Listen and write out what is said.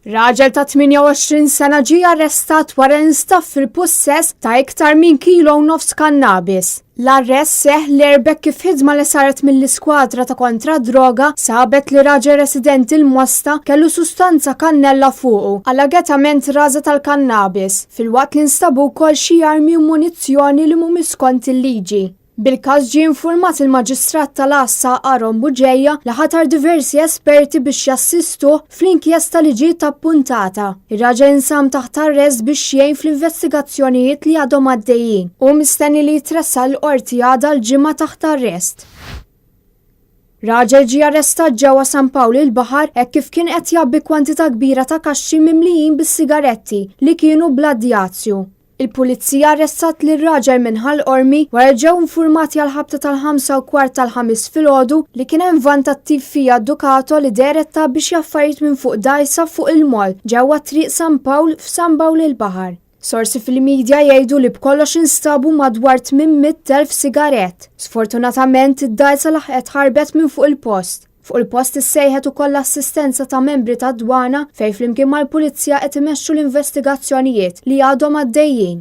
Raġel ta' 28 sena ġie arrestat wara instaff fil-possess ta' iktar minn 1.5 kilo kannabis. L-arrest seħ l-erbek kif ħidma li saret mill-iskwadra ta' kontra droga sabet li raġel residenti l-Mosta kellu sustanza kannella fuqu għall-agatament raża tal-kannabis fil-waqt li nstabu wkoll xi armi u munizzjoni li mhumiex skont il-liġi. Bil-każ ġie infurmat il-Maġistrat tal-Assa Aron Buġejja li ħatar diversi esperti biex jassistu fl-inkjesta li ġiet appuntata. Ir-raġel insam taħt arrest biex jgħin fl-investigazzjonijiet li għadhom għaddejjin u mistenni li jitressa l-qorti għadha l-ġimgħa taħt arrest. Raġel ġie arrestat ġewwa San Pawl il-Baħar hekk kif kien qed jabbi kwantità kbira ta' kaxxi mimlijin bis-sigaretti li kienu bla djazzju. Il-pulizija arrestat lir raġel minħall ormi wara ġew infurmati għal ħabta tal-5:15 tal-5 filgħodu li kien hemm van tat-tip Fiat Ducato li deretta biex jaffariet minn fuq dajsa fuq il-mol ġewwa triq San Pawl f'San Pawl il-Baħar. Sorsi fil-medja jgħidu li b'kollox instabu madwar 800,000 sigarett. Sfortunatament id-dajsa laħqet ħarbet minn fuq il-post. Fuq il-post issejħet ukoll l-assistenza ta' membri tad-dwana fejn flimkien mal-pulizija qed imexxu l-investigazzjonijiet li għadhom għaddejjin.